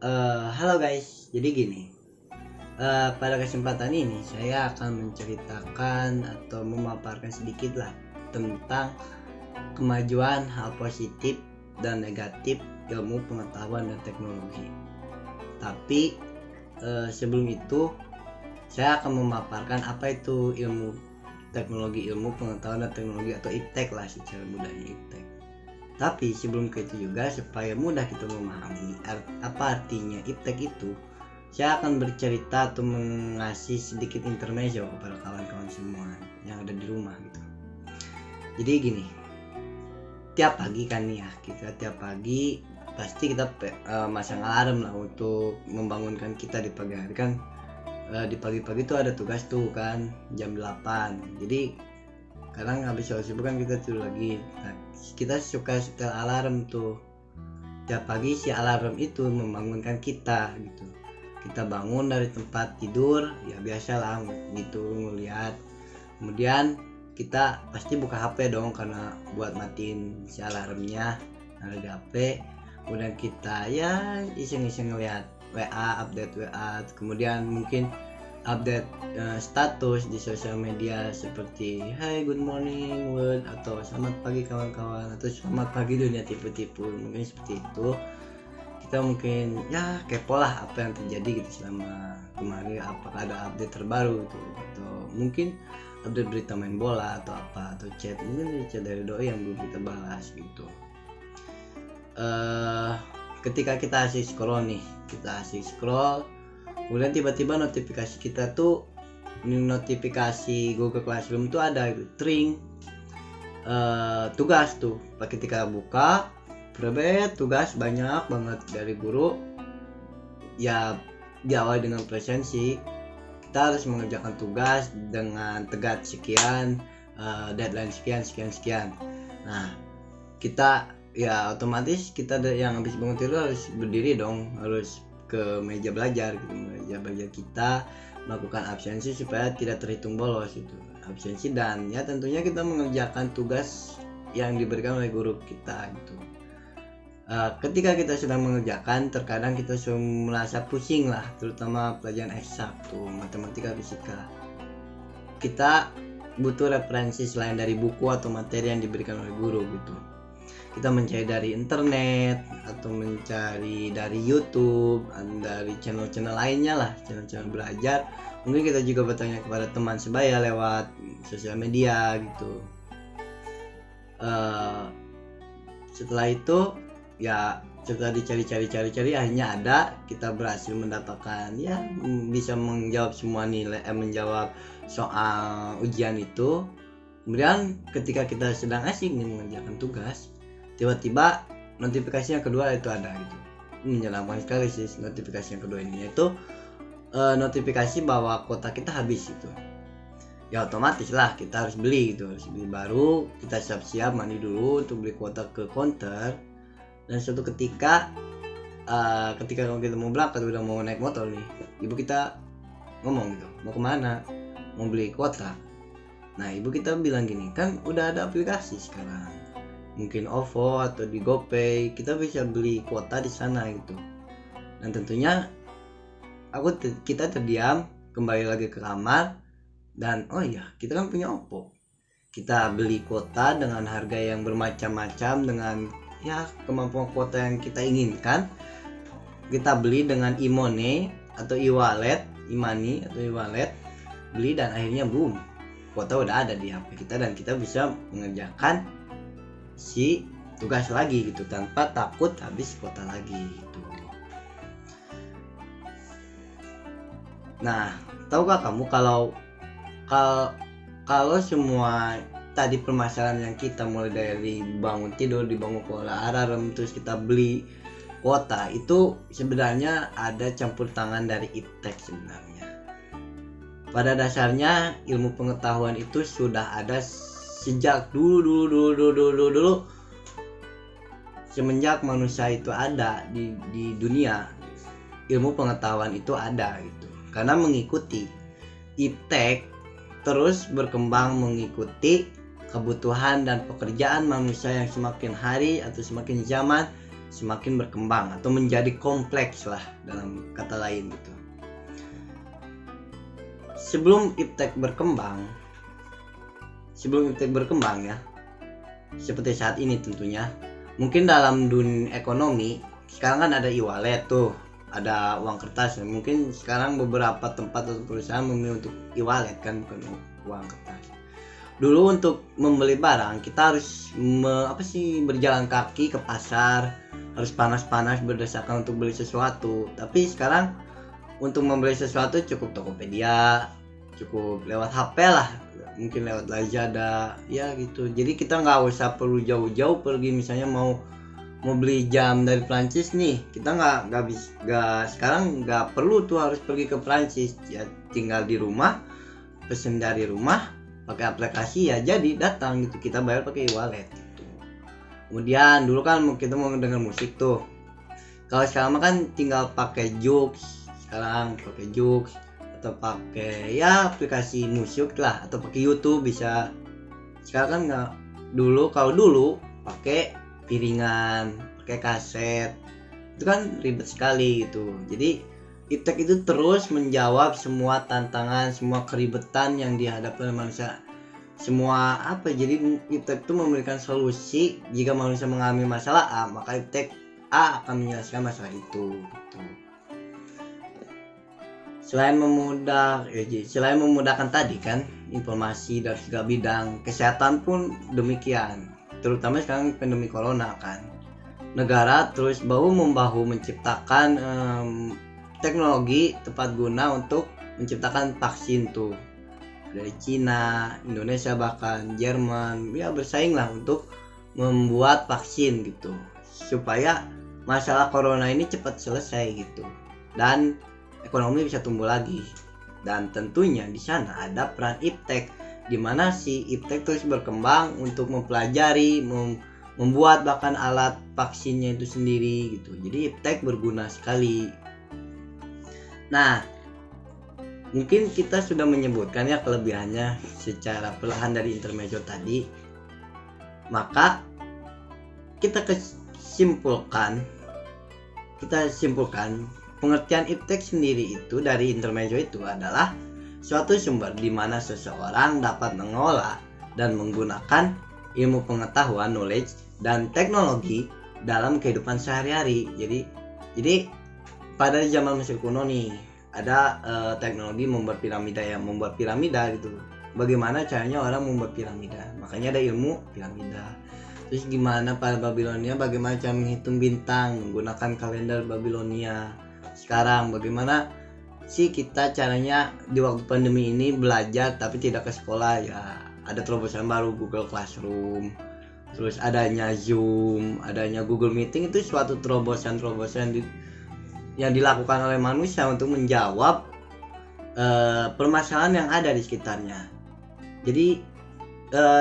Halo guys, jadi gini, pada kesempatan ini saya akan menceritakan atau memaparkan sedikit lah tentang kemajuan hal positif dan negatif ilmu pengetahuan dan teknologi. Tapi sebelum itu saya akan memaparkan apa itu ilmu teknologi, ilmu pengetahuan dan teknologi atau IPTEK lah secara mudahnya IPTEK. Tapi sebelum ke itu juga supaya mudah kita memahami apa artinya iptek itu, saya akan bercerita atau mengasih sedikit intermezzo kepada kawan-kawan semua yang ada di rumah gitu. Jadi gini, tiap pagi kan ya, kita tiap pagi pasti kita masang alarm lah untuk membangunkan kita di pagi hari kan. Di pagi-pagi itu ada tugas tuh kan jam 8. Jadi kadang habis sholat subuh kan kita tidur lagi. Nah, kita suka setel alarm tuh tiap pagi. Si alarm itu membangunkan kita gitu. Kita bangun dari tempat tidur ya biasalah gitu ngeliat. Kemudian kita pasti buka HP dong karena buat matiin si alarmnya ada di HP. Kemudian kita ya iseng-iseng ngeliat WA, update WA. Kemudian mungkin update status di sosial media seperti Hai good morning world atau selamat pagi kawan-kawan atau selamat pagi dunia tipu-tipu, mungkin seperti itu. Kita mungkin ya kepo lah apa yang terjadi gitu selama kemarin, apakah ada update terbaru gitu, atau mungkin update berita main bola atau apa, atau chat mungkin chat dari doi yang belum kita balas gitu. Ketika kita asik scroll, kemudian tiba-tiba notifikasi kita tuh, notifikasi Google Classroom tuh ada itu tring tugas tuh. Ketika buka tugas banyak banget dari guru ya, diawali dengan presensi. Kita harus mengerjakan tugas dengan tegak sekian, deadline sekian. Nah kita ya otomatis kita yang habis bangun tidur harus berdiri dong, harus ke meja belajar kita melakukan absensi supaya tidak terhitung bolos itu absensi. Dan ya tentunya kita mengerjakan tugas yang diberikan oleh guru kita gitu. Ketika kita sedang mengerjakan, terkadang kita merasa pusing lah, terutama pelajaran eksak tuh, matematika, fisika. Kita butuh referensi selain dari buku atau materi yang diberikan oleh guru gitu. Kita mencari dari internet atau mencari dari YouTube, dari channel-channel lainnya lah, channel-channel belajar. Mungkin kita juga bertanya kepada teman sebaya lewat sosial media gitu. Setelah itu ya setelah dicari akhirnya ada, kita berhasil mendapatkan ya bisa menjawab semua nilai, menjawab soal ujian itu. Kemudian ketika kita sedang asik nih mengerjakan tugas, tiba-tiba notifikasi yang kedua itu ada gitu. Menyenangkan sekali sih notifikasi yang kedua ini, yaitu notifikasi bahwa kuota kita habis itu. Ya otomatis lah kita harus beli gitu, harus beli baru. Kita siap-siap mandi dulu untuk beli kuota ke counter. Dan suatu ketika kalau kita mau berangkat, udah mau naik motor nih, ibu kita ngomong gitu, mau kemana? Mau beli kuota. Nah ibu kita bilang gini, kan udah ada aplikasi sekarang, mungkin OVO atau di GoPay, kita bisa beli kuota di sana gitu. Dan tentunya kita terdiam, kembali lagi ke kamar, dan oh iya kita kan punya OVO, kita beli kuota dengan harga yang bermacam-macam, dengan ya kemampuan kuota yang kita inginkan. Kita beli dengan e-money atau e-wallet, e-money atau e-wallet, beli dan akhirnya boom, kuota udah ada di HP kita dan kita bisa mengerjakan si tugas lagi gitu tanpa takut habis kuota lagi gitu. Nah, tahukah kamu kalau semua tadi permasalahan yang kita mulai dari bangun tidur, dibangun oleh alarm, terus kita beli kuota, itu sebenarnya ada campur tangan dari iptek sebenarnya. Pada dasarnya ilmu pengetahuan itu sudah ada sejak dulu semenjak manusia itu ada di dunia. Ilmu pengetahuan itu ada gitu, karena mengikuti iptek terus berkembang mengikuti kebutuhan dan pekerjaan manusia yang semakin hari atau semakin zaman semakin berkembang atau menjadi kompleks lah dalam kata lain gitu. Sebelum iptek berkembang ya, seperti saat ini tentunya, mungkin dalam dunia ekonomi sekarang kan ada e-wallet tuh, ada uang kertas. Mungkin sekarang beberapa tempat atau perusahaan memilih untuk e-wallet kan, bukan uang kertas. Dulu untuk membeli barang kita harus berjalan kaki ke pasar, harus panas-panas berdesakan untuk beli sesuatu. Tapi sekarang untuk membeli sesuatu cukup Tokopedia, cukup lewat HP lah, mungkin lewat Lazada ya gitu. Jadi kita nggak usah perlu jauh-jauh pergi, misalnya mau beli jam dari Prancis nih, kita sekarang nggak perlu tuh harus pergi ke Prancis, ya tinggal di rumah, pesen dari rumah pakai aplikasi ya jadi datang gitu, kita bayar pakai e-wallet gitu. Kemudian dulu kan kita mau dengar musik tuh, kalau sekarang kan tinggal pakai Joox, atau pakai ya aplikasi musik lah, atau pakai YouTube bisa. Sekarang kan nggak, kalau dulu pakai piringan, pakai kaset, itu kan ribet sekali gitu. Jadi iptek itu terus menjawab semua tantangan, semua keribetan yang dihadapi oleh manusia. Jadi iptek itu memberikan solusi. Jika manusia mengalami masalah A, maka iptek A akan menyelesaikan masalah itu gitu. Selain memudahkan tadi kan informasi dari segala bidang, kesehatan pun demikian. Terutama sekarang pandemi corona kan, negara terus bahu-membahu menciptakan teknologi tepat guna untuk menciptakan vaksin tuh. Dari Cina, Indonesia, bahkan Jerman ya bersaing lah untuk membuat vaksin gitu, supaya masalah corona ini cepat selesai gitu dan ekonomi bisa tumbuh lagi. Dan tentunya di sana ada peran iptek, di mana si iptek terus berkembang untuk mempelajari, membuat bahkan alat vaksinnya itu sendiri gitu. Jadi iptek berguna sekali. Nah, mungkin kita sudah menyebutkan ya kelebihannya secara perlahan dari intermezzo tadi. Maka kita simpulkan pengertian iptek sendiri itu dari intermezzo itu adalah suatu sumber di mana seseorang dapat mengolah dan menggunakan ilmu pengetahuan, knowledge, dan teknologi dalam kehidupan sehari-hari. Jadi pada zaman Mesir kuno nih ada teknologi membuat piramida gitu. Bagaimana caranya orang membuat piramida? Makanya ada ilmu piramida. Terus gimana pada Babilonia, bagaimana cara menghitung bintang menggunakan kalender Babilonia. Sekarang bagaimana sih kita caranya di waktu pandemi ini belajar tapi tidak ke sekolah? Ya ada terobosan baru, Google Classroom, terus adanya Zoom, adanya Google Meeting. Itu suatu terobosan yang dilakukan oleh manusia untuk menjawab permasalahan yang ada di sekitarnya. Jadi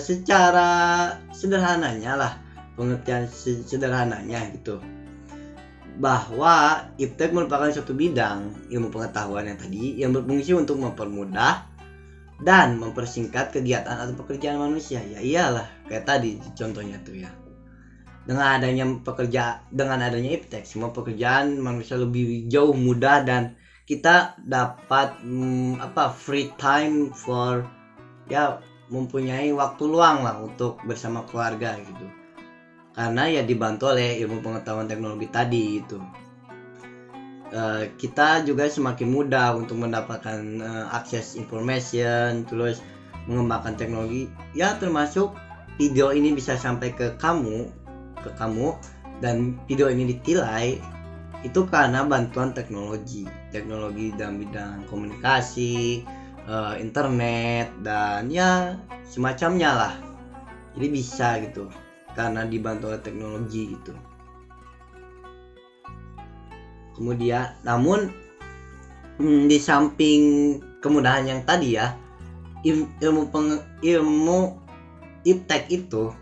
secara sederhananya lah, pengertian sederhananya gitu, bahwa iptek merupakan suatu bidang ilmu pengetahuan yang tadi yang berfungsi untuk mempermudah dan mempersingkat kegiatan atau pekerjaan manusia. Ya iyalah, kayak tadi contohnya tuh ya. Dengan adanya iptek, semua pekerjaan manusia lebih jauh mudah dan kita dapat free time for ya, mempunyai waktu luang lah untuk bersama keluarga gitu. Karena ya dibantu oleh ilmu pengetahuan teknologi tadi itu. Kita juga semakin mudah untuk mendapatkan akses information, terus mengembangkan teknologi ya, termasuk video ini bisa sampai ke kamu dan video ini ditilai itu karena bantuan teknologi dalam bidang komunikasi, internet, dan ya semacamnya lah. Jadi bisa gitu karena dibantu oleh teknologi gitu. Kemudian namun di samping kemudahan yang tadi ya, ilmu iptek itu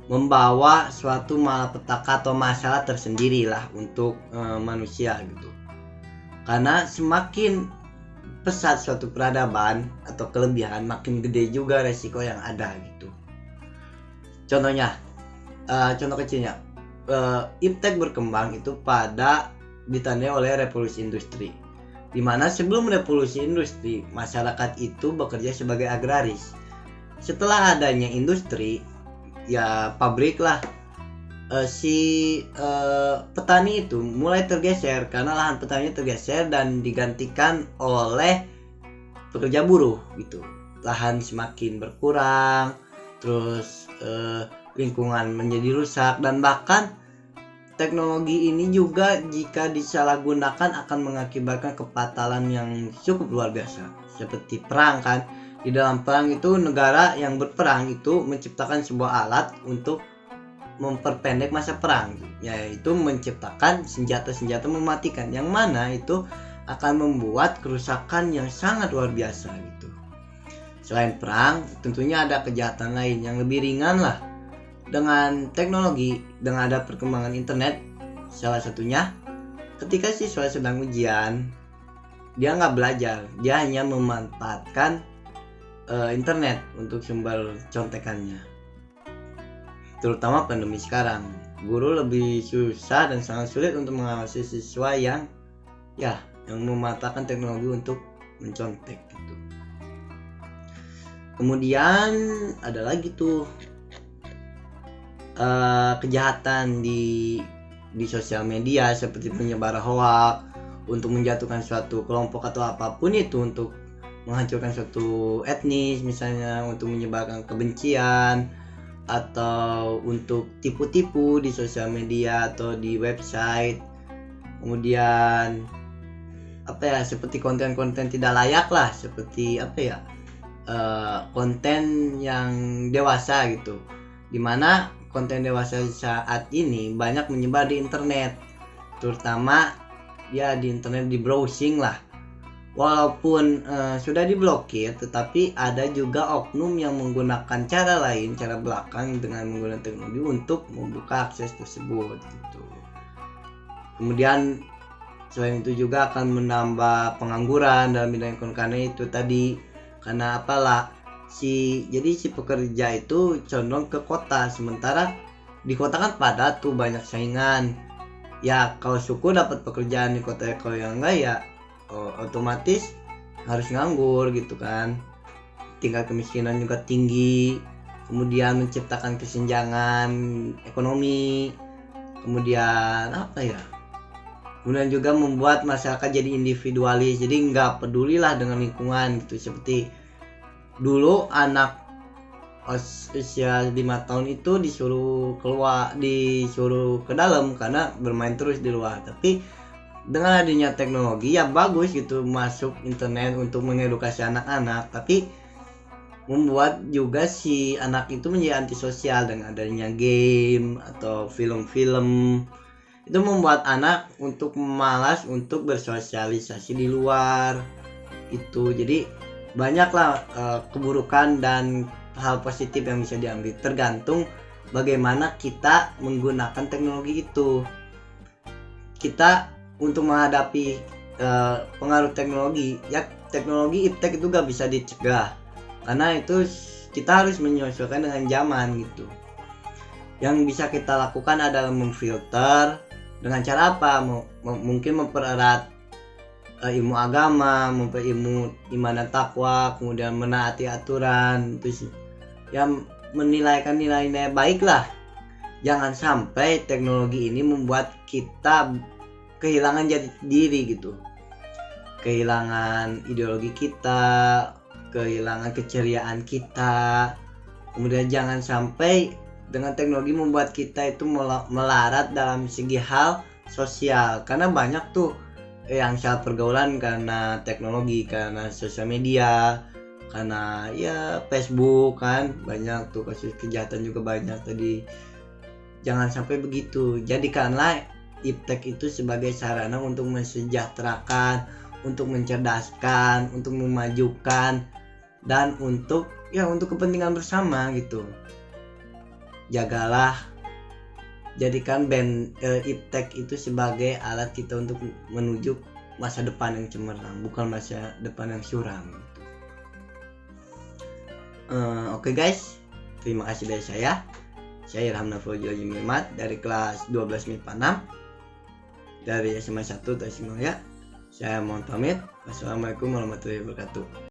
membawa suatu malapetaka atau masalah tersendiri lah untuk manusia gitu. Karena semakin pesat suatu peradaban atau kelebihan, makin gede juga resiko yang ada gitu. Contohnya, contoh kecilnya, iptek berkembang itu ditandai oleh revolusi industri, dimana sebelum revolusi industri masyarakat itu bekerja sebagai agraris. Setelah adanya industri, ya pabrik lah, petani itu mulai tergeser karena lahan petaninya tergeser dan digantikan oleh pekerja buruh gitu. Lahan semakin berkurang, terus lingkungan menjadi rusak, dan bahkan teknologi ini juga jika disalahgunakan akan mengakibatkan kepatalan yang cukup luar biasa, seperti perang kan. Di dalam perang itu negara yang berperang itu menciptakan sebuah alat untuk memperpendek masa perang, yaitu menciptakan senjata-senjata mematikan, yang mana itu akan membuat kerusakan yang sangat luar biasa gitu. Selain perang, tentunya ada kejahatan lain yang lebih ringan lah. Dengan teknologi, dengan ada perkembangan internet, salah satunya ketika siswa sedang ujian, dia nggak belajar, dia hanya memanfaatkan internet untuk sumber contekannya. Terutama pandemi sekarang, guru lebih susah dan sangat sulit untuk mengawasi siswa yang memanfaatkan teknologi untuk mencontek gitu. Kemudian ada lagi tuh kejahatan di sosial media, seperti penyebar hoax untuk menjatuhkan suatu kelompok atau apapun itu, untuk menghancurkan suatu etnis, misalnya untuk menyebarkan kebencian, atau untuk tipu-tipu di sosial media atau di website. Kemudian seperti konten-konten tidak layak lah, seperti konten yang dewasa gitu, dimana konten dewasa saat ini banyak menyebar di internet, terutama ya di internet, di browsing lah. Walaupun sudah diblokir, tetapi ada juga oknum yang menggunakan cara lain, cara belakang, dengan menggunakan teknologi untuk membuka akses tersebut gitu. Kemudian selain itu juga akan menambah pengangguran dalam bidang ekonomi, karena itu tadi, karena jadi si pekerja itu condong ke kota, sementara di kota kan padat tuh, banyak saingan. Ya kalau syukur dapat pekerjaan di kota, kalau yang enggak ya otomatis harus nganggur gitu kan. Tingkat kemiskinan juga tinggi, kemudian menciptakan kesenjangan ekonomi, kemudian kemudian juga membuat masyarakat jadi individualis, jadi nggak pedulilah dengan lingkungan gitu. Seperti dulu anak usia 5 tahun itu disuruh ke dalam karena bermain terus di luar. Tapi dengan adanya teknologi ya bagus gitu, masuk internet untuk mengedukasi anak-anak, tapi membuat juga si anak itu menjadi antisosial dengan adanya game atau film-film. Itu membuat anak untuk malas untuk bersosialisasi di luar itu. Jadi banyaklah keburukan dan hal positif yang bisa diambil, tergantung bagaimana kita menggunakan teknologi itu. Kita untuk menghadapi pengaruh teknologi, ya teknologi iptek itu gak bisa dicegah, karena itu kita harus menyesuaikan dengan zaman gitu. Yang bisa kita lakukan adalah memfilter dengan cara apa? Mungkin mempererat ilmu agama, ilmu iman dan takwa, kemudian menaati aturan, terus yang menilaikan nilai-nilai baik lah. Jangan sampai teknologi ini membuat kita kehilangan jati diri gitu, kehilangan ideologi kita, kehilangan keceriaan kita. Kemudian jangan sampai dengan teknologi membuat kita itu melarat dalam segi hal sosial, karena banyak tuh yang salah pergaulan karena teknologi, karena sosial media, karena ya Facebook kan, banyak tuh kasus kejahatan juga banyak tadi. Jangan sampai begitu. Jadikanlah iptek itu sebagai sarana untuk mensejahterakan, untuk mencerdaskan, untuk memajukan, dan untuk kepentingan bersama gitu. Jadikan iptek itu sebagai alat kita untuk menuju masa depan yang cemerlang, bukan masa depan yang suram gitu. Oke guys, terima kasih dari saya. Saya Ilham Nafrul Jimimat dari kelas 12 MIPA 6 dari SMA 1 Tasikmalaya. Saya mohon pamit. Wassalamualaikum warahmatullahi wabarakatuh.